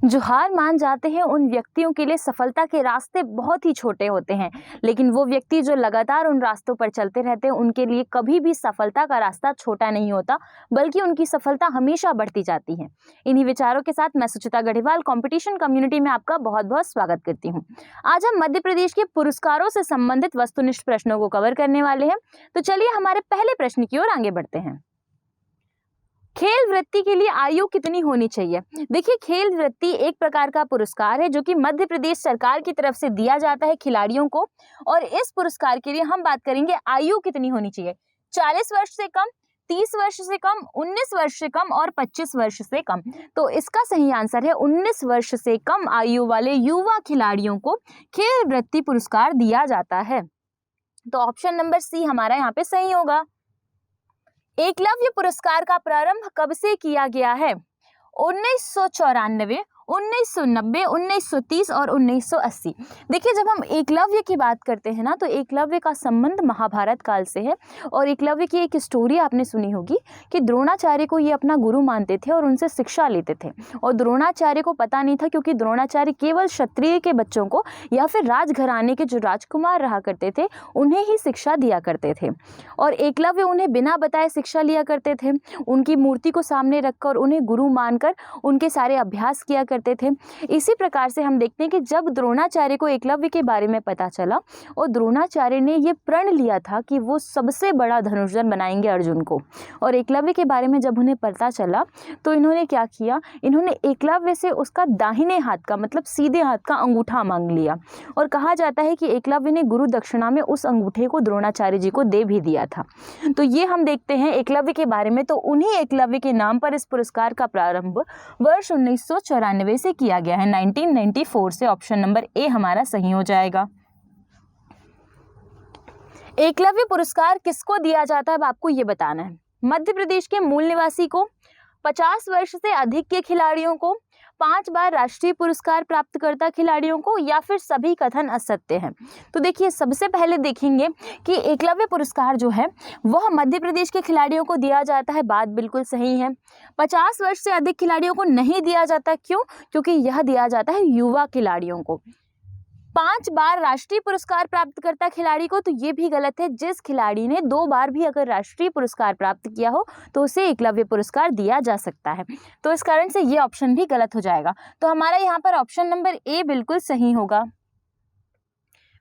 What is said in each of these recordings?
जो हार मान जाते हैं उन व्यक्तियों के लिए सफलता के रास्ते बहुत ही छोटे होते हैं, लेकिन वो व्यक्ति जो लगातार उन रास्तों पर चलते रहते हैं उनके लिए कभी भी सफलता का रास्ता छोटा नहीं होता, बल्कि उनकी सफलता हमेशा बढ़ती जाती है। इन्हीं विचारों के साथ मैं सुचिता गढ़ीवाल कंपटीशन कम्युनिटी में आपका बहुत बहुत स्वागत करती हूँ। आज हम मध्य प्रदेश के पुरस्कारों से संबंधित वस्तुनिष्ठ प्रश्नों को कवर करने वाले हैं। तो चलिए हमारे पहले प्रश्न की ओर आगे बढ़ते हैं। खेल वृत्ति के लिए आयु कितनी होनी चाहिए? देखिए, खेल वृत्ति एक प्रकार का पुरस्कार है जो कि मध्य प्रदेश सरकार की तरफ से दिया जाता है खिलाड़ियों को, और इस पुरस्कार के लिए हम बात करेंगे आयु कितनी होनी चाहिए। 40 वर्ष से कम, 30 वर्ष से कम, 19 वर्ष से कम और 25 वर्ष से कम। तो इसका सही आंसर है 19 वर्ष से कम आयु वाले युवा खिलाड़ियों को खेल वृत्ति पुरस्कार दिया जाता है। तो ऑप्शन नंबर सी हमारा यहाँ पे सही होगा। एकलव्य पुरस्कार का प्रारंभ कब से किया गया है? 1994, 1990, 1930 और 1980। देखिए, जब हम एकलव्य की बात करते हैं ना, तो एकलव्य का संबंध महाभारत काल से है। और एकलव्य की एक स्टोरी आपने सुनी होगी कि द्रोणाचार्य को ये अपना गुरु मानते थे और उनसे शिक्षा लेते थे। और द्रोणाचार्य को पता नहीं था, क्योंकि द्रोणाचार्य केवल क्षत्रिय के बच्चों को या फिर राजघराने के जो राजकुमार रहा करते थे उन्हें ही शिक्षा दिया करते थे। और एकलव्य उन्हें बिना बताए शिक्षा लिया करते थे। उनकी मूर्ति को सामने रखकर उन्हें गुरु मानकर उनके सारे अभ्यास किया करते थे। इसी प्रकार से हम देखते हैं कि जब द्रोणाचार्य को एकलव्य के बारे में पता चला और द्रोणाचार्य ने ये प्रण लिया था कि वो सबसे बड़ा धनुर्धर बनाएंगे अर्जुन को, और एकलव्य के बारे में जब उन्हें पता चला तो इन्होंने क्या किया, इन्होंने एकलव्य से उसका दाहिने हाथ का मतलब सीधे हाथ का अंगूठा मांग लिया। और कहा जाता है कि एकलव्य ने गुरु दक्षिणा में उस अंगूठे को द्रोणाचार्य जी को दे भी दिया था। तो ये हम देखते हैं एकलव्य के बारे में। तो उन्हीं एकलव्य के नाम पर इस पुरस्कार का प्रारंभ वर्ष 1994 से किया गया है, 1994 से। ऑप्शन नंबर ए हमारा सही हो जाएगा। एकलव्य पुरस्कार किसको दिया जाता है, अब आपको ये बताना है। मध्य प्रदेश के मूल निवासी को, 50 वर्ष से अधिक के खिलाड़ियों को, 5 बार राष्ट्रीय पुरस्कार प्राप्तकर्ता खिलाड़ियों को, या फिर सभी कथन असत्य हैं। तो देखिए, सबसे पहले देखेंगे कि एकलव्य पुरस्कार जो है वह मध्य प्रदेश के खिलाड़ियों को दिया जाता है। बात बिल्कुल सही है। 50 वर्ष से अधिक खिलाड़ियों को नहीं दिया जाता। क्यों? क्योंकि यह दिया जाता है युवा खिलाड़ियों को। 5 बार राष्ट्रीय पुरस्कार प्राप्तकर्ता खिलाड़ी को, तो ये भी गलत है। जिस खिलाड़ी ने 2 बार भी अगर राष्ट्रीय पुरस्कार प्राप्त किया हो तो उसे एकलव्य पुरस्कार दिया जा सकता है। तो इस कारण से ये ऑप्शन भी गलत हो जाएगा। तो हमारा यहाँ पर ऑप्शन नंबर ए बिल्कुल सही होगा।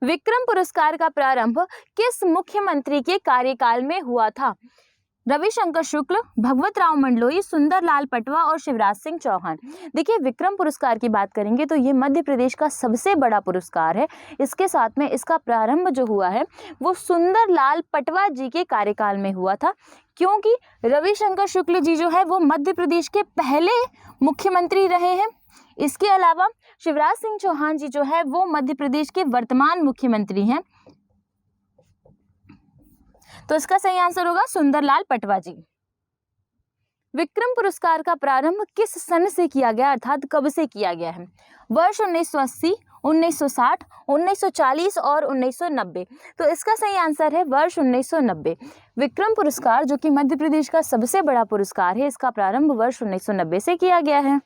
विक्रम पुरस्कार का प्रारंभ किस मुख्यमंत्री के कार्यकाल में हुआ था? रविशंकर शुक्ल, भगवत राव मंडलोई, सुंदरलाल पटवा और शिवराज सिंह चौहान। देखिए, विक्रम पुरस्कार की बात करेंगे तो ये मध्य प्रदेश का सबसे बड़ा पुरस्कार है। इसके साथ में इसका प्रारंभ जो हुआ है वो सुंदरलाल पटवा जी के कार्यकाल में हुआ था, क्योंकि रविशंकर शुक्ल जी जो है वो मध्य प्रदेश के पहले मुख्यमंत्री रहे हैं। इसके अलावा शिवराज सिंह चौहान जी जो है वो मध्य प्रदेश के वर्तमान मुख्यमंत्री हैं। तो इसका सही आंसर होगा सुंदरलाल पटवा जी। विक्रम पुरस्कार का प्रारंभ किस सन से किया गया, अर्थात कब से किया गया है? वर्ष 1980, 1960, 1940 और 1990। तो इसका सही आंसर है वर्ष 1990। विक्रम पुरस्कार जो कि मध्य प्रदेश का सबसे बड़ा पुरस्कार है, इसका प्रारंभ वर्ष 1990 से किया गया है।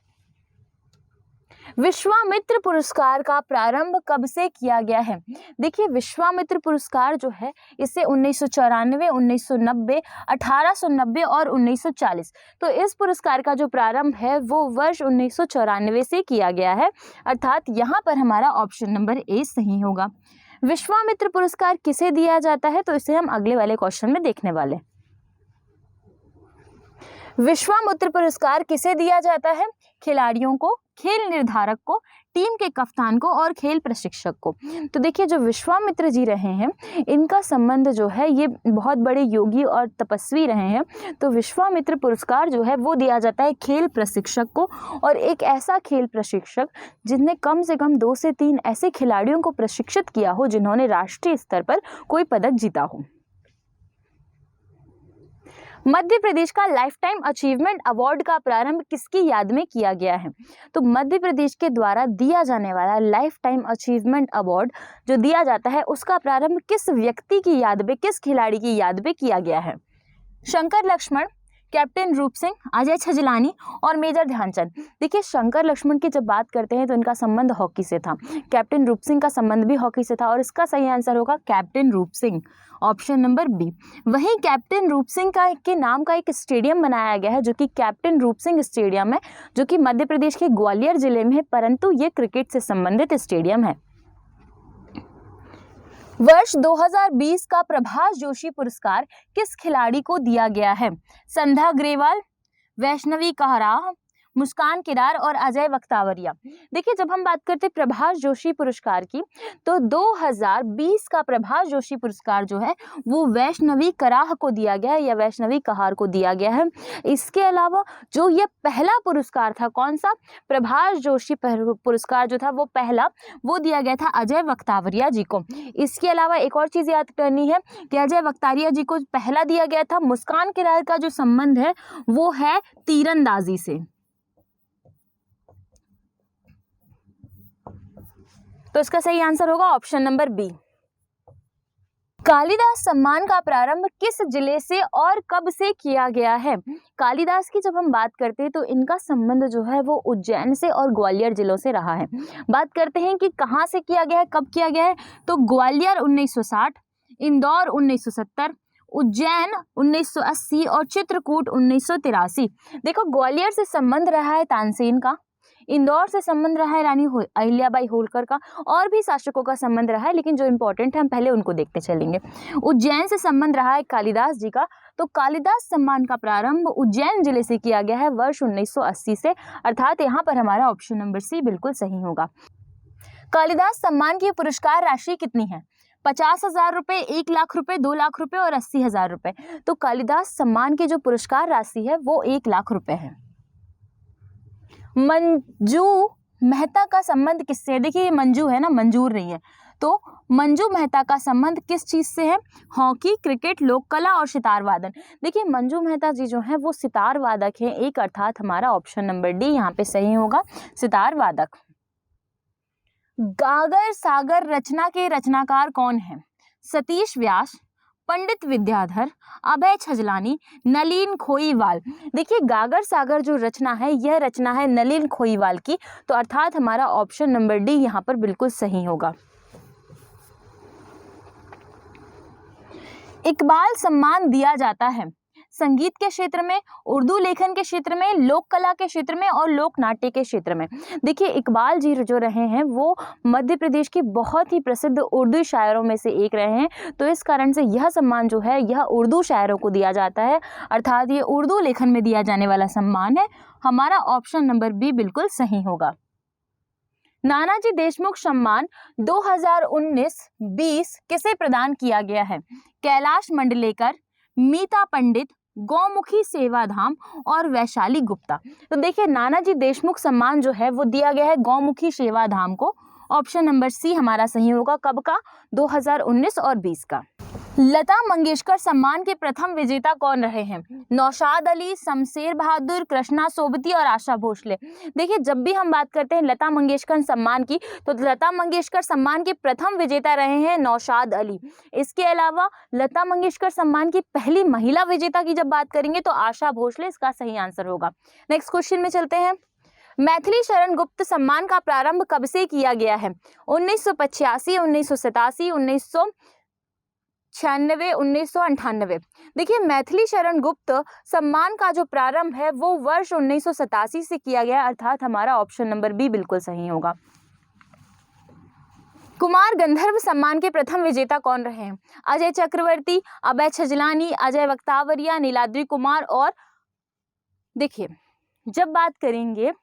विश्वामित्र पुरस्कार का प्रारंभ कब से किया गया है? देखिए, विश्वामित्र पुरस्कार जो है इसे 1994, 1990, 1890 और 1940। तो इस पुरस्कार का जो प्रारंभ है वो वर्ष 1994 से किया गया है, अर्थात यहाँ पर हमारा ऑप्शन नंबर ए सही होगा। विश्वामित्र पुरस्कार किसे दिया जाता है, तो इसे हम अगले वाले क्वेश्चन में देखने वाले। विश्वामित्र पुरस्कार किसे दिया जाता है? खिलाड़ियों को, खेल निर्धारक को, टीम के कप्तान को और खेल प्रशिक्षक को। तो देखिए, जो विश्वामित्र जी रहे हैं इनका संबंध जो है ये बहुत बड़े योगी और तपस्वी रहे हैं। तो विश्वामित्र पुरस्कार जो है वो दिया जाता है खेल प्रशिक्षक को, और एक ऐसा खेल प्रशिक्षक जिसने कम से कम 2 से 3 ऐसे खिलाड़ियों को प्रशिक्षित किया हो जिन्होंने राष्ट्रीय स्तर पर कोई पदक जीता हो। मध्य प्रदेश का लाइफ टाइम अचीवमेंट अवार्ड का प्रारंभ किसकी याद में किया गया है? तो मध्य प्रदेश के द्वारा दिया जाने वाला लाइफ टाइम अचीवमेंट अवार्ड जो दिया जाता है उसका प्रारंभ किस व्यक्ति की याद में, किस खिलाड़ी की याद में किया गया है? शंकर लक्ष्मण, कैप्टन रूप सिंह, अजय छजलानी और मेजर ध्यानचंद। देखिए शंकर लक्ष्मण की जब बात करते हैं तो इनका संबंध हॉकी से था, कैप्टन रूप सिंह का संबंध भी हॉकी से था और इसका सही आंसर होगा कैप्टन रूप सिंह, ऑप्शन नंबर बी। वहीं कैप्टन रूप सिंह का के नाम का एक स्टेडियम बनाया गया है जो कि कैप्टन रूप सिंह स्टेडियम है, जो कि मध्य प्रदेश के ग्वालियर जिले में है, परंतु ये क्रिकेट से संबंधित स्टेडियम है। वर्ष 2020 का प्रभाष जोशी पुरस्कार किस खिलाड़ी को दिया गया है? संध्या ग्रेवाल, वैष्णवी कहरा, मुस्कान किरार और अजय वक्तावरिया। देखिए जब हम बात करते हैं प्रभाष जोशी पुरस्कार की, तो 2020 का प्रभाष जोशी पुरस्कार जो है वो वैष्णवी कराह को दिया गया है या वैष्णवी कहार को दिया गया है। इसके अलावा जो ये पहला पुरस्कार था, कौन सा? प्रभाष जोशी पुरस्कार जो था वो पहला, वो दिया गया था अजय वक्तावरिया जी को। इसके अलावा एक और चीज़ याद करनी है कि अजय वक्तावरिया जी को पहला दिया गया था। मुस्कान किरार का जो संबंध है वो है तीरंदाजी से। तो इसका सही आंसर होगा ऑप्शन नंबर बी। कालिदास सम्मान का प्रारंभ किस जिले से और कब से किया गया है? कालिदास की जब हम बात करते हैं तो इनका संबंध जो है वो उज्जैन से और ग्वालियर जिलों से रहा है। बात करते हैं कि कहाँ से किया गया है, कब किया गया है, तो ग्वालियर 1960, इंदौर 1970, उज्जैन 1980 और चित्रकूट 1983। देखो ग्वालियर से संबंध रहा है तानसेन का, इंदौर से संबंध रहा है रानी अहिल्याबाई होलकर का, और भी शासकों का संबंध रहा है, लेकिन जो इंपॉर्टेंट है हम पहले उनको देखते चलेंगे। उज्जैन से संबंध रहा है कालिदास जी का, तो कालिदास सम्मान का प्रारंभ उज्जैन जिले से किया गया है वर्ष 1980 से, अर्थात यहाँ पर हमारा ऑप्शन नंबर सी बिल्कुल सही होगा। कालिदास सम्मान की पुरस्कार राशि कितनी है? 50,000 रुपये, 1 लाख रुपए, 2 लाख रुपए और 80,000 रुपए। तो कालिदास सम्मान की जो पुरस्कार राशि है वो 1 लाख रुपए है। मंजू मेहता का संबंध किससे है? देखिए ये मंजू है ना, मंजूर नहीं है, तो मंजू मेहता का संबंध किस चीज से है? हॉकी, क्रिकेट, लोक कला और सितार वादन। देखिए मंजू मेहता जी जो है वो सितार वादक है एक, अर्थात हमारा ऑप्शन नंबर डी यहाँ पे सही होगा, सितार वादक। गागर सागर रचना के रचनाकार कौन है? सतीश व्यास, पंडित विद्याधर, अभय छजलानी, नलिन खोईवाल। देखिए गागर सागर जो रचना है यह रचना है नलिन खोईवाल की, तो अर्थात हमारा ऑप्शन नंबर डी यहाँ पर बिल्कुल सही होगा। इकबाल सम्मान दिया जाता है संगीत के क्षेत्र में, उर्दू लेखन के क्षेत्र में, लोक कला के क्षेत्र में और लोक नाट्य के क्षेत्र में। देखिए इकबाल जी जो रहे हैं वो मध्य प्रदेश के बहुत ही प्रसिद्ध उर्दू शायरों में से एक रहे हैं, तो इस कारण से यह सम्मान जो है यह उर्दू शायरों को दिया जाता है, अर्थात ये उर्दू लेखन में दिया जाने वाला सम्मान है। हमारा ऑप्शन नंबर बी बिल्कुल सही होगा। नानाजी देशमुख सम्मान 2019-20 किसे प्रदान किया गया है? कैलाश मंडलेकर, मीता पंडित, गौमुखी सेवाधाम और वैशाली गुप्ता। तो देखिए नानाजी देशमुख सम्मान जो है वो दिया गया है गौमुखी सेवाधाम को, ऑप्शन नंबर सी हमारा सही होगा। कब का? 2019 और 20 का। लता मंगेशकर सम्मान के प्रथम विजेता कौन रहे हैं? नौशाद अली, शमशेर बहादुर, कृष्णा सोबती और आशा भोसले। देखिए जब भी हम बात करते हैं लता मंगेशकर सम्मान की, तो लता मंगेशकर सम्मान के प्रथम विजेता रहे हैं नौशाद अली। इसके अलावा लता मंगेशकर सम्मान की पहली महिला विजेता की जब बात करेंगे तो आशा भोसले इसका सही आंसर होगा। नेक्स्ट क्वेश्चन में चलते हैं। मैथिली शरण गुप्त सम्मान का प्रारंभ कब से किया गया है? 1985, 1987, 1996, 1998। देखिए मैथिली शरण गुप्त सम्मान का जो प्रारंभ है वो वर्ष 1987 से किया गया, अर्थात हमारा ऑप्शन नंबर बी बिल्कुल सही होगा। कुमार गंधर्व सम्मान के प्रथम विजेता कौन रहे हैं? अजय चक्रवर्ती, अभय छजलानी, अजय वक्तावरिया, नीलाद्री कुमार और देखिए जब बात करेंगे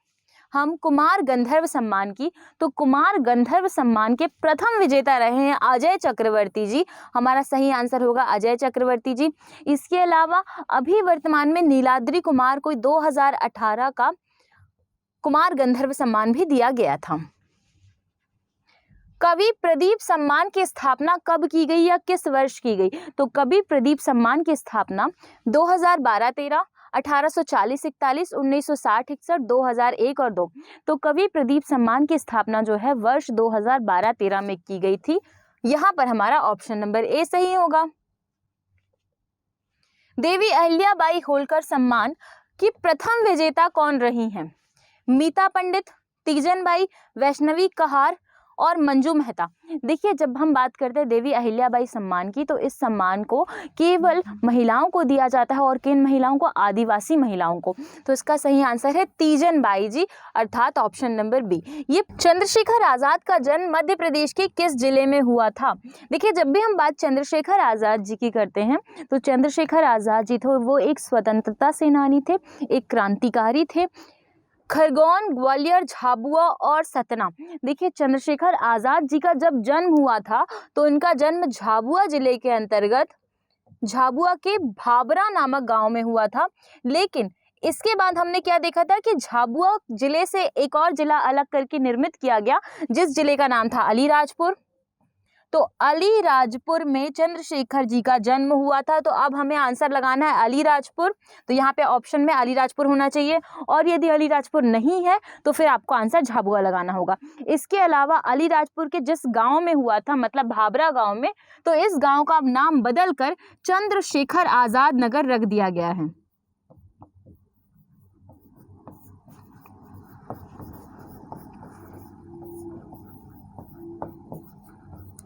हम कुमार गंधर्व सम्मान की, तो कुमार गंधर्व सम्मान के प्रथम विजेता रहे हैं अजय चक्रवर्ती जी, हमारा सही आंसर होगा अजय चक्रवर्ती जी। इसके अलावा अभी वर्तमान में नीलाद्री कुमार को 2018 का कुमार गंधर्व सम्मान भी दिया गया था। कवि प्रदीप सम्मान की स्थापना कब की गई या किस वर्ष की गई? तो कवि प्रदीप सम्मान की स्थापना 2012-13, 1840-41, 1960-61, 2001 और 2। तो कवि प्रदीप सम्मान की स्थापना जो है वर्ष 2012-13 में की गई थी। यहाँ पर हमारा ऑप्शन नंबर ए सही होगा। देवी अहिल्याबाई होलकर सम्मान की प्रथम विजेता कौन रही हैं? मीता पंडित, तीजन बाई, वैष्णवी कहार और मंजू मेहता। देखिए, जब हम बात करते हैं देवी अहिल्याबाई सम्मान की, तो इस सम्मान को केवल महिलाओं को दिया जाता है, और किन महिलाओं को? आदिवासी महिलाओं को। तो इसका सही आंसर है तीजन बाई जी, अर्थात ऑप्शन नंबर बी। ये चंद्रशेखर आजाद का जन्म मध्य प्रदेश के किस जिले में हुआ था? देखिए, जब भी हम बात चंद्रशेखर आजाद जी की करते हैं, तो चंद्रशेखर आजाद जी थे वो एक स्वतंत्रता सेनानी थे, एक क्रांतिकारी थे। खरगोन, ग्वालियर, झाबुआ और सतना। देखिए, चंद्रशेखर आजाद जी का जब जन्म हुआ था, तो इनका जन्म झाबुआ जिले के अंतर्गत झाबुआ के भाबरा नामक गांव में हुआ था। लेकिन इसके बाद हमने क्या देखा था कि झाबुआ जिले से एक और जिला अलग करके निर्मित किया गया, जिस जिले का नाम था अलीराजपुर। तो अलीराजपुर में चंद्रशेखर जी का जन्म हुआ था। तो अब हमें आंसर लगाना है अलीराजपुर। तो यहाँ पे ऑप्शन में अलीराजपुर होना चाहिए, और यदि अलीराजपुर नहीं है तो फिर आपको आंसर झाबुआ लगाना होगा। इसके अलावा अलीराजपुर के जिस गांव में हुआ था, मतलब भाबरा गांव में, तो इस गांव का अब नाम बदलकर चंद्रशेखर आजाद नगर रख दिया गया है।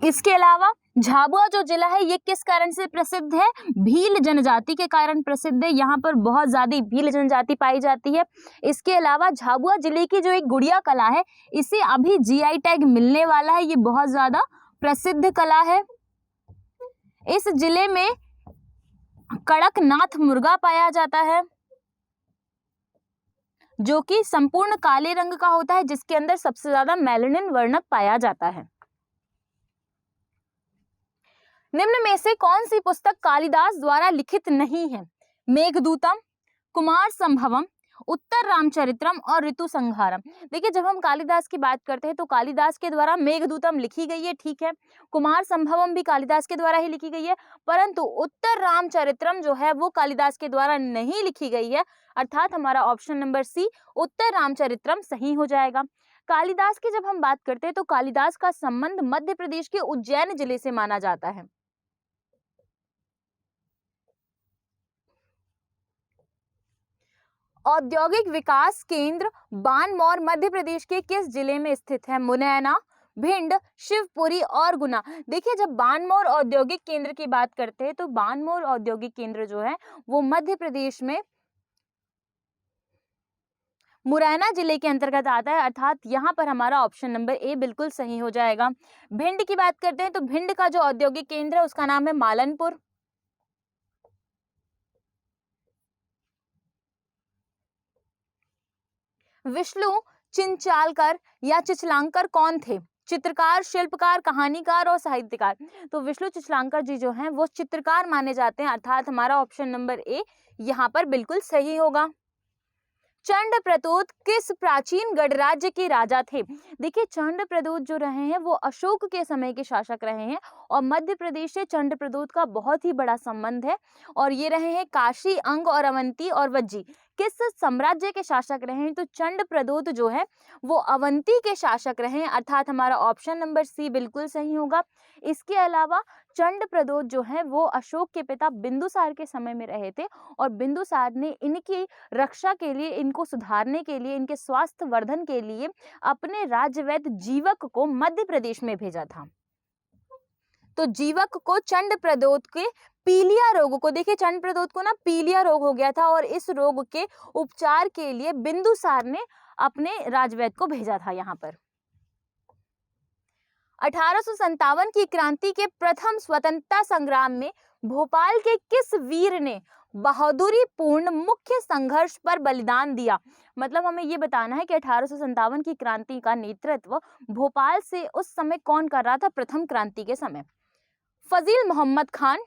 इसके अलावा झाबुआ जो जिला है ये किस कारण से प्रसिद्ध है? भील जनजाति के कारण प्रसिद्ध है। यहाँ पर बहुत ज्यादा भील जनजाति पाई जाती है। इसके अलावा झाबुआ जिले की जो एक गुड़िया कला है, इसे अभी जीआई टैग मिलने वाला है। ये बहुत ज्यादा प्रसिद्ध कला है। इस जिले में कड़कनाथ मुर्गा पाया जाता है, जो कि संपूर्ण काले रंग का होता है, जिसके अंदर सबसे ज्यादा मेलानिन वर्णक पाया जाता है। निम्न में से कौन सी पुस्तक कालिदास द्वारा लिखित नहीं है? मेघदूतम, कुमार संभवम, उत्तर रामचरित्रम और ऋतु संहारम। देखिए, जब हम कालिदास की बात करते हैं तो कालिदास के द्वारा मेघदूतम लिखी गई है, ठीक है। कुमार संभवम भी कालिदास के द्वारा ही लिखी गई है, परंतु उत्तर रामचरित्रम जो है वो कालिदास के द्वारा नहीं लिखी गई है, अर्थात हमारा ऑप्शन नंबर सी उत्तर रामचरित्रम सही हो जाएगा। कालिदास की जब हम बात करते हैं तो कालिदास का संबंध मध्य प्रदेश के उज्जैन जिले से माना जाता है। औद्योगिक विकास केंद्र बानमौर मध्य प्रदेश के किस जिले में स्थित है? मुरैना, भिंड, शिवपुरी और गुना। देखिए, जब बानमौर औद्योगिक केंद्र की बात करते हैं तो बानमौर औद्योगिक केंद्र जो है वो मध्य प्रदेश में मुरैना जिले के अंतर्गत आता है, अर्थात यहाँ पर हमारा ऑप्शन नंबर ए बिल्कुल सही हो जाएगा। भिंड की बात करते हैं तो भिंड का जो औद्योगिक केंद्र है उसका नाम है मालनपुर। विष्णु चिंचालकर या चिचलांकर कौन थे? चित्रकार, शिल्पकार, कहानीकार और साहित्यकार। तो विष्णु चिचलांकर जी जो हैं वो चित्रकार माने जाते हैं, अर्थात हमारा ऑप्शन नंबर ए यहाँ पर बिल्कुल सही होगा। चंडप्रद्योत किस प्राचीन गणराज्य के राजा थे? देखिए, चंडप्रद्योत जो रहे हैं वो अशोक के समय के शासक रहे हैं, और मध्य प्रदेश से चंडप्रद्योत का बहुत ही बड़ा संबंध है, और ये रहे हैं काशी, अंग और अवंती और वज्जी। किस साम्राज्य के शासक रहे हैं? तो चंडप्रद्योत जो है वो अवंती के शासक रहे हैं, अर्थात हमारा ऑप्शन नंबर सी बिल्कुल सही होगा। इसके अलावा चंडप्रद्योत जो है वो अशोक के पिता बिंदुसार के समय में रहे थे, और बिंदुसार ने इनकी रक्षा के लिए, इनको सुधारने के लिए, इनके स्वास्थ्य वर्धन के लिए अपने राज्यवैद्य जीवक को मध्य प्रदेश में भेजा था। तो जीवक को चंडप्रद्योत के पीलिया रोग को, देखिए चंडप्रद्योत को ना पीलिया रोग हो गया था, और इस रोग के उपचार के लिए बिंदुसार ने अपने राजवैद्य को भेजा था यहाँ पर। 1857 की क्रांति के प्रथम स्वतंत्रता संग्राम में भोपाल के किस वीर ने बहादुरी पूर्ण मुख्य संघर्ष पर बलिदान दिया? मतलब हमें ये बताना है कि 1857 की क्रांति का नेतृत्व भोपाल से उस समय कौन कर रहा था, प्रथम क्रांति के समय? फजील मोहम्मद खान,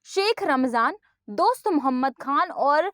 शेख रमजान, दोस्त मोहम्मद खान और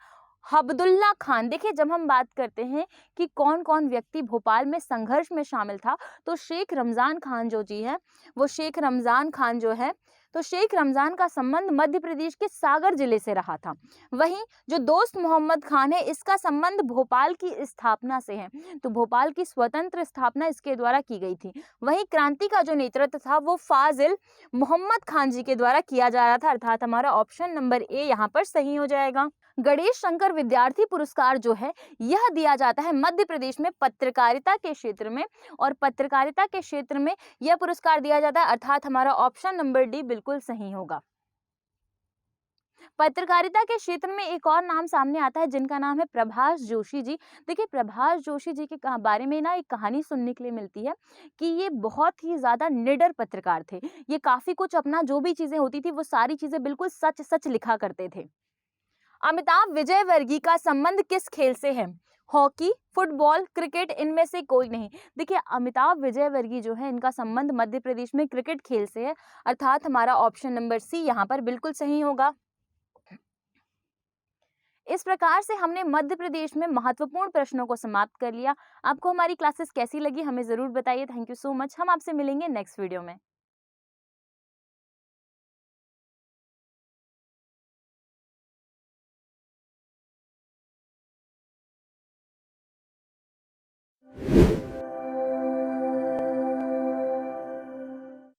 हब्दुल्ला खान। देखिए, जब हम बात करते हैं कि कौन कौन व्यक्ति भोपाल में संघर्ष में शामिल था, तो शेख रमजान खान जो जी है वो शेख रमजान खान जो है तो शेख रमजान का संबंध मध्य प्रदेश के सागर जिले से रहा था। वहीं जो दोस्त मोहम्मद खान है, इसका संबंध भोपाल की स्थापना से है। तो भोपाल की स्वतंत्र स्थापना इसके द्वारा की गई थी। वहीं क्रांति का जो नेतृत्व था वो फाजिल मोहम्मद खान जी के द्वारा किया जा रहा था, अर्थात हमारा ऑप्शन नंबर ए यहाँ पर सही हो जाएगा। गणेश शंकर विद्यार्थी पुरस्कार जो है यह दिया जाता है मध्य प्रदेश में पत्रकारिता के क्षेत्र में, और पत्रकारिता के क्षेत्र में यह पुरस्कार दिया जाता है, अर्थात हमारा ऑप्शन नंबर डी बिल्कुल सही होगा। पत्रकारिता के क्षेत्र में एक और नाम सामने आता है जिनका नाम है प्रभाष जोशी जी। देखिए, प्रभाष जोशी जी के बारे में ना एक कहानी सुनने के लिए मिलती है कि ये बहुत ही ज्यादा निडर पत्रकार थे। ये काफी कुछ अपना जो भी चीजें होती थी वो सारी चीजें बिल्कुल सच सच लिखा करते थे। अमिताभ विजयवर्गीय का संबंध किस खेल से है? हॉकी, फुटबॉल, क्रिकेट, इनमें से कोई नहीं। देखिए, अमिताभ विजयवर्गीय जो है इनका संबंध मध्य प्रदेश में क्रिकेट खेल से है, अर्थात हमारा ऑप्शन नंबर सी यहाँ पर बिल्कुल सही होगा। इस प्रकार से हमने मध्य प्रदेश में महत्वपूर्ण प्रश्नों को समाप्त कर लिया। आपको हमारी क्लासेस कैसी लगी हमें जरूर बताइए। Thank you so much. हम आपसे मिलेंगे नेक्स्ट वीडियो में।